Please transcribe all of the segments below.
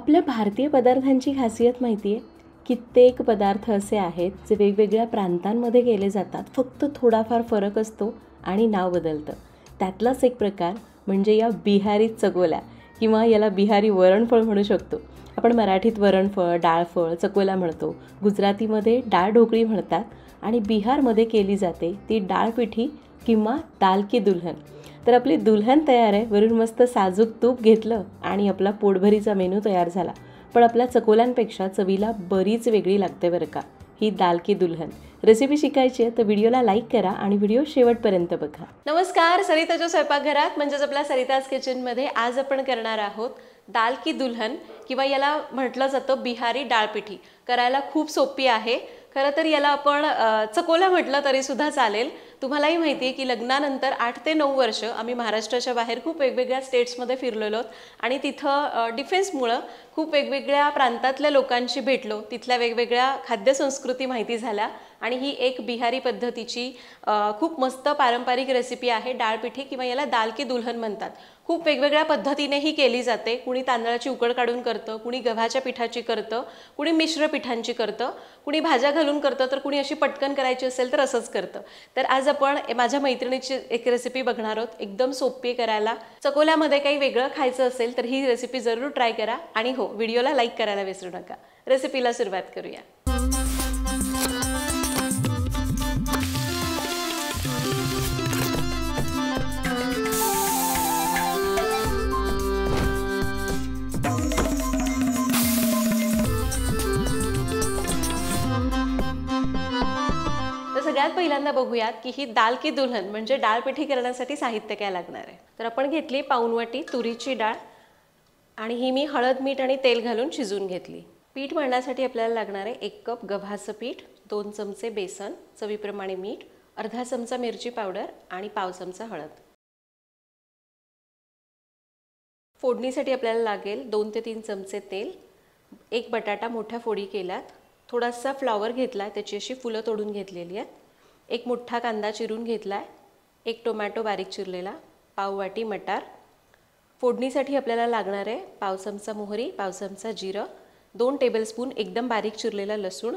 आपल्या भारतीय पदार्थांची खासियत माहिती आहे? कित्येक पदार्थ असे आहेत जे वेगवेगळ्या प्रांतांमध्ये केले जातात, फक्त थोडाफार फरक असतो आणि नाव बदलतं. त्यातलाच एक प्रकार म्हणजे या बिहारी चकोल्या किंवा याला बिहारी वरणफळ म्हणू शकतो. आपण मराठीत वरणफळ, डाळफळ, चकोल्या म्हणतो, गुजरातीमध्ये डाळ ढोकळी म्हणतात आणि बिहारमध्ये केली जाते ती डाळपिठी किंवा दाल की दुल्हन. तर आपली दुल्हन तयार आहे. वरून मस्त साजूक तूप घेतलं आणि आपला पोटभरीचा मेनू तयार झाला. पण आपल्या चकोल्यांपेक्षा चवीला बरीच वेगळी लागते बरं का ही दाल की दुल्हन. रेसिपी शिकायची आहे तर व्हिडिओला लाईक करा आणि व्हिडिओ शेवटपर्यंत बघा. नमस्कार, सरिताच्या स्वयंपाकघरात म्हणजेच आपल्या सरिताज किचनमध्ये आज आपण करणार आहोत दाल की दुल्हन किंवा याला म्हटलं जातं बिहारी डाळपिठी. करायला खूप सोपी आहे. खरं तर याला आपण चकोल्या म्हटलं तरीसुद्धा चालेल. तुम्हालाही माहिती आहे की लग्नानंतर 8 ते 9 वर्ष आम्ही महाराष्ट्राच्या बाहेर खूप वेगवेगळ्या स्टेट्समध्ये फिरलेलो आणि तिथं डिफेन्समुळं खूप वेगवेगळ्या प्रांतातल्या लोकांशी भेटलो. तिथल्या वेगवेगळ्या खाद्यसंस्कृती माहिती झाल्या आणि ही एक बिहारी पद्धतीची खूप मस्त पारंपरिक रेसिपी आहे डाळपिठी किंवा याला दाल की दुल्हन म्हणतात. खूप वेगवेगळ्या पद्धतीने ही केली जाते. कुणी तांदळाची उकड काढून करतं, कुणी गव्हाच्या पिठाची करतं, कुणी मिश्र पिठांची करतं, कुणी भाज्या घालून करतं, तर कुणी अशी पटकन करायची असेल तर असंच करतं. तर आज आपण माझ्या मैत्रिणीची एक रेसिपी बघणार आहोत. एकदम सोपी करायला. चकोल्यामध्ये काही वेगळं खायचं असेल तर ही रेसिपी जरूर ट्राय करा आणि हो, व्हिडिओला लाईक करायला विसरू नका. रेसिपीला सुरुवात करूया. सगळ्यात पहिल्यांदा बघूयात की ही दाल की दुल्हन म्हणजे डाळपिठी करण्यासाठी साहित्य काय लागणार आहे. तर आपण घेतली पाऊण वाटी तुरीची डाळ आणि ही मी हळद, मीठ आणि तेल घालून शिजवून घेतली. पीठ मळण्यासाठी आपल्याला लागणार आहे 1 कप गव्हाचं पीठ, 2 चमचे बेसन, चवीप्रमाणे मीठ, अर्धा चमचा मिरची पावडर आणि पाव चमचा हळद. फोडणीसाठी आपल्याला लागेल 2 ते 3 चमचे तेल, 1 बटाटा मोठ्या फोडी केल्यात, थोडासा फ्लॉवर घेतला, त्याची अशी फुलं तोडून घेतलेली आहेत, 1 मोठा कांदा चिरून घेतलाय, 1 टोमॅटो बारीक चिरलेला, पाव वाटी मटार. फोडणीसाठी आपल्याला लागणार आहे पाव चमचा मोहरी, पाव चमचा जिरं, 2 टेबलस्पून एकदम बारीक चिरलेला लसूण,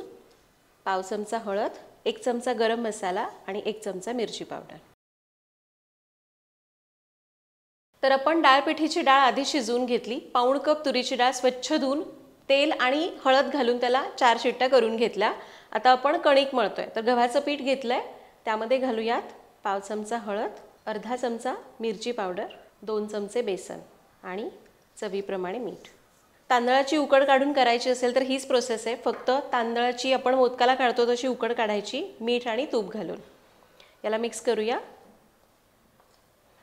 पाव चमचा हळद, 1 चमचा गरम मसाला आणि 1 चमचा मिरची पावडर. तर आपण डाळपिठीची डाळ आधी शिजवून घेतली. पाऊण कप तुरीची डाळ स्वच्छ धुवून तेल आणि हळद घालून त्याला 4 शिट्ट्या करून घेतल्या. आता आपण कणिक मळतोय. तर गव्हाचं पीठ घेतलंय, त्यामध्ये घालूयात पाव चमचा हळद, अर्धा चमचा मिरची पावडर, 2 चमचे बेसन आणि चवीप्रमाणे मीठ. तांदळाची उकड काढून करायची असेल तर हीच प्रोसेस आहे. फक्त तांदळाची आपण मोदकाला काढतो तशी उकड काढायची, मीठ आणि तूप घालून. याला मिक्स करूया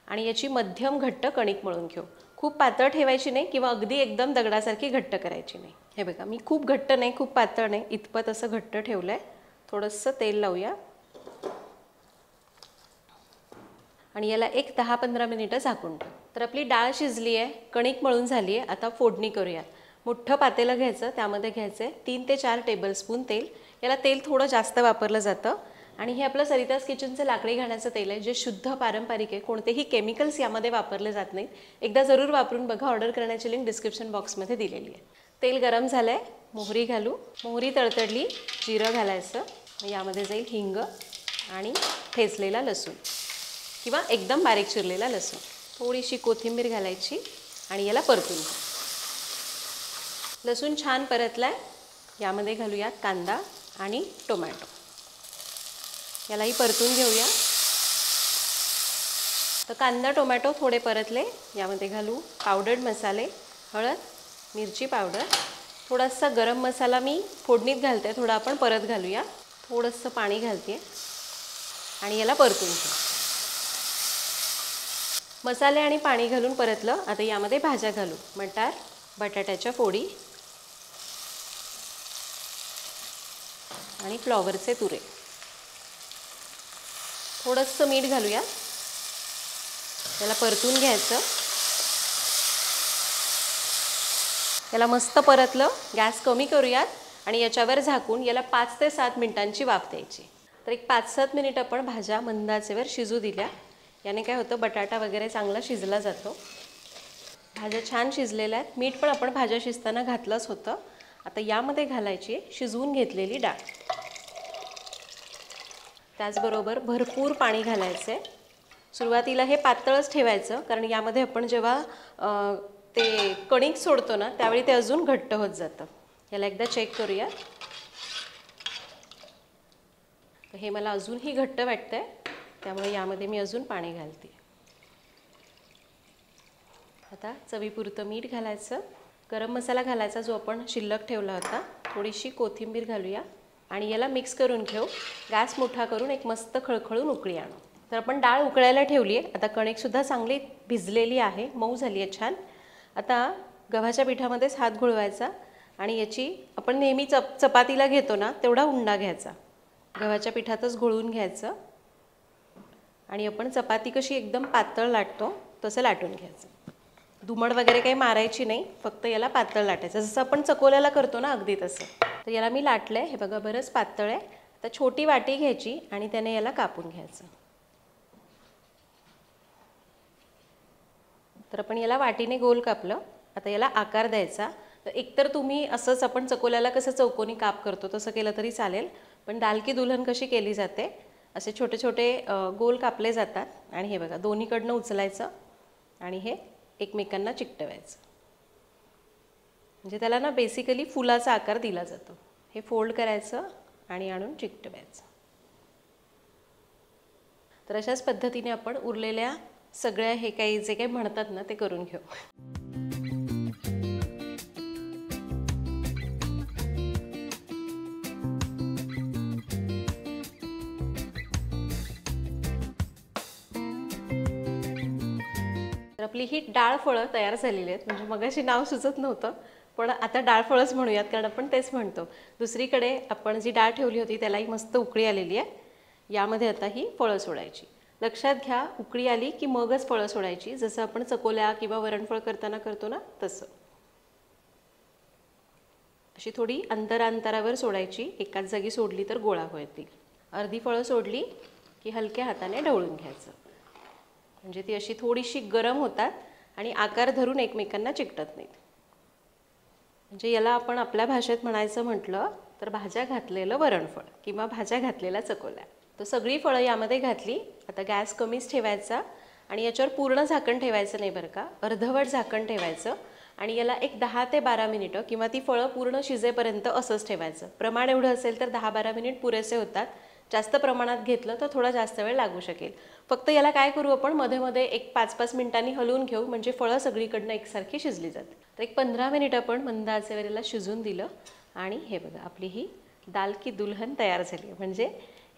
आणि याची मध्यम घट्ट कणिक मळून घेऊ. खूप पातळ ठेवायची नाही किंवा अगदी एकदम दगडासारखी घट्ट करायची नाही. हे बघा, मी खूप घट्ट नाही, खूप पातळ नाही, इतपत असं घट्ट ठेवलं आहे. थोडंसं तेल लावूया आणि याला एक 10-15 मिनिटं झाकून ठेवू. तर आपली डाळ शिजली आहे, कणिक मळून झाली आहे. आता फोडणी करूया. मोठं पातेलं घ्यायचं, त्यामध्ये घ्यायचं आहे 3 ते 4 टेबलस्पून तेल. याला तेल थोडं जास्त वापरलं जातं आणि हे आपलं सरिताज किचनचं लाकडी घाण्याचं तेल आहे, जे शुद्ध पारंपरिक आहे. कोणतेही केमिकल्स यामध्ये वापरले जात नाहीत. एकदा जरूर वापरून बघा. ऑर्डर करण्याची लिंक डिस्क्रिप्शन बॉक्समध्ये दिलेली आहे. तेल गरम झालं आहे, मोहरी घालू. मोहरी तडतडली, जिरं घालायचं. यामध्ये जाईल हिंग आणि ठेचलेला लसूण किंवा एकदम बारीक चिरलेला लसूण. थोडीशी कोथिंबीर घालायची आणि याला परतून घ्या. लसूण छान परतला आहे, यामध्ये घालूयात कांदा आणि टोमॅटो. यालाही परतून घेऊया. तर कांदा टोमॅटो थोडे परतले, यामध्ये घालू पावडर्ड मसाले, हळद, मिरची पावडर, थोडासा गरम मसाला मी फोडणीत घालते, थोडा आपण परत घालूया. थोडंसं पाणी घालते आणि याला परतून घेऊ. मसाले आणि पाणी घालून परतलं. आता यामध्ये भाज्या घालू. मटार, बटाट्याच्या फोडी आणि फ्लॉवरचे तुरे. थोडंसं मीठ घालूया. याला परतून घ्यायचं. याला मस्त परतलं. गॅस कमी करूयात आणि याच्यावर झाकून याला 5 ते 7 मिनिटांची वाफ द्यायची. तर एक 5-7 मिनिट आपण भाज्या मंद आचेवर शिजू दिल्या. याने काय होतं, बटाटा वगैरे चांगला शिजला जातो. भाज्या छान शिजलेल्या आहेत. मीठ पण आपण भाज्या शिजताना घातलंच होतं. आता यामध्ये घालायची शिजवून घेतलेली डाळ. त्याचबरोबर भरपूर पाणी घालायचं आहे. सुरुवातीला हे पातळच ठेवायचं, कारण यामध्ये आपण जेव्हा ते कणिक सोडतो ना त्यावेळी ते अजून घट्ट होत जातं. याला एकदा चेक करूया. तर हे मला अजूनही घट्ट वाटतंय, त्यामुळे यामध्ये मी अजून पाणी घालते. आता चवीपुरतं मीठ घालायचं. गरम मसाला घालायचा जो आपण शिल्लक ठेवला होता. थोडीशी कोथिंबीर घालूया आणि याला मिक्स करून घेऊ. गॅस मोठा करून एक मस्त खळखळून उकळी आणू. तर आपण डाळ उकळायला ठेवली आहे. आता कणिकसुद्धा चांगली भिजलेली आहे, मऊ झाली आहे छान. आता गव्हाच्या पिठामध्येच हात घोळवायचा आणि याची आपण नेहमी चपातीला घेतो ना तेवढा उंडा घ्यायचा. गव्हाच्या पिठातच घोळून घ्यायचं आणि आपण चपाती कशी एकदम पातळ लाटतो तसं लाटून घ्यायचं. दुमड वगैरे काही मारायची नाही, फक्त याला पातळ लाटायचं, जसं आपण चकोल्याला करतो ना अगदी तसं. तर याला मी लाटलं आहे, हे बघा बरंच पातळ आहे. आता छोटी वाटी घ्यायची आणि त्याने याला कापून घ्यायचं. तर आपण याला वाटीने गोल कापलं. आता याला आकार द्यायचा. तर एकतर तुम्ही असंच आपण चकोल्याला कसं चौकोनी काप करतो तसं केलं तरी चालेल, पण दाल की दुल्हन कशी केली जाते असे छोटे छोटे गोल कापले जातात. आणि हे बघा दोन्हीकडनं उचलायचं आणि हे एकमेकांना चिकटवायचं. म्हणजे त्याला ना बेसिकली फुलाचा आकार दिला जातो. हे फोल्ड करायचं आणि आणून चिकटवायचं. तर अशाच पद्धतीने आपण उरलेल्या सगळ्या हे काही जे काही म्हणतात ना ते करून घेऊ. तर आपली ही डाळ फळं तयार झालेली आहेत. म्हणजे मगाशी नाव सुचत नव्हतं, पण आता डाळ फळंच म्हणूयात, कारण आपण तेच म्हणतो. दुसरीकडे आपण जी डाळ ठेवली होती त्यालाही मस्त उकळी आलेली आहे. यामध्ये आता ही फळं सोडायची. लक्षात घ्या, उकळी आली की मगच फळं सोडायची, जसं आपण चकोल्या किंवा वरणफळ करताना करतो ना तसं. अशी थोडी अंतरावर सोडायची. एकाच जागी सोडली तर गोळा होतील. अर्धी फळं सोडली की हलक्या हाताने ढवळून घ्यायचं. म्हणजे ती अशी थोडीशी गरम होतात आणि आकार धरून एकमेकांना चिकटत नाहीत. म्हणजे याला आपण आपल्या भाषेत म्हणायचं म्हटलं तर भाज्या घातलेलं वरणफळ किंवा भाज्या घातलेला चकोल्या. तर सगळी फळं यामध्ये घातली. आता गॅस कमीच ठेवायचा आणि याच्यावर पूर्ण झाकण ठेवायचं नाही बरं का, अर्धवट झाकण ठेवायचं आणि याला एक 10 ते 12 मिनिटं किंवा ती फळं पूर्ण शिजेपर्यंत असंच ठेवायचं. प्रमाण एवढं असेल तर 10-12 मिनिट पुरेसे होतात. जास्त प्रमाणात घेतलं तर थोडा जास्त वेळ लागू शकेल. फक्त याला काय करू आपण मध्ये मध्ये एक 5-5 मिनिटांनी हलवून घेऊ, म्हणजे फळं सगळीकडनं एकसारखी शिजली जाते. तर एक 15 मिनिट आपण मंद आचेवर याला शिजून दिलं आणि हे बघा आपली ही दाल की दुल्हन तयार झाली. म्हणजे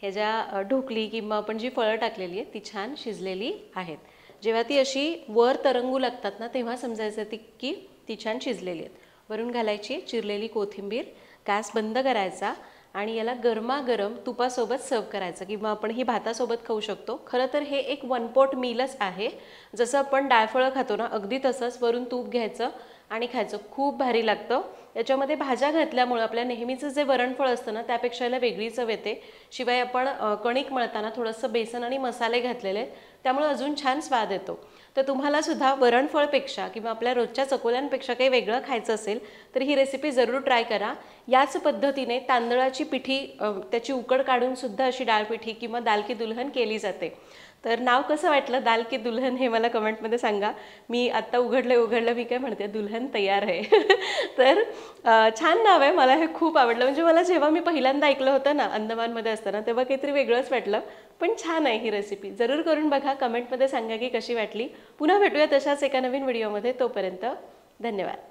ह्या ज्या ढोकली किंवा आपण जी फळं टाकलेली आहेत ती छान शिजलेली आहेत. जेव्हा ती अशी वर तरंगू लागतात ना तेव्हा समजायचं की ती छान शिजलेली आहेत. वरून घालायची चिरलेली कोथिंबीर. गॅस बंद करायचा आणि याला गरमागरम तुपासोबत सर्व करायचं किंवा आपण ही भातासोबत खाऊ शकतो. खरं तर हे एक वन पॉट मीलच आहे. जसं आपण डाळफळं खातो ना अगदी तसंच वरून तूप घ्यायचं आणि खायचं. खूप भारी लागतं. याच्यामध्ये भाज्या घातल्यामुळे आपल्या नेहमीचं जे वरणफळ असतं ना त्यापेक्षा याला वेगळी चव येते. शिवाय आपण कणिक मळताना थोडंसं बेसन आणि मसाले घातलेले आहेत, त्यामुळे अजून छान स्वाद येतो. तर तुम्हाला सुद्धा वरणफळपेक्षा किंवा आपल्या रोजच्या चकोल्यांपेक्षा काही वेगळं खायचं असेल तर ही रेसिपी जरूर ट्राय करा. याच पद्धतीने तांदळाची पिठी त्याची उकड काढून सुद्धा अशी डाळपिठी किंवा दाल की दुल्हन केली जाते. तर नाव कसं वाटलं दाल की दुल्हन हे मला कमेंटमध्ये सांगा. मी आत्ता उघडलं मी काय म्हणते दुल्हन तयार आहे. तर छान नाव आहे. मला हे खूप आवडलं. म्हणजे मला जेव्हा मी पहिल्यांदा ऐकलं होतं ना अंदमानमध्ये असताना तेव्हा काहीतरी वेगळंच वाटलं. पण छान आहे ही रेसिपी. जरूर करून बघा. कमेंटमध्ये सांगा की कशी वाटली. पुन्हा भेटूया तशाच एका नवीन व्हिडिओमध्ये. तोपर्यंत धन्यवाद.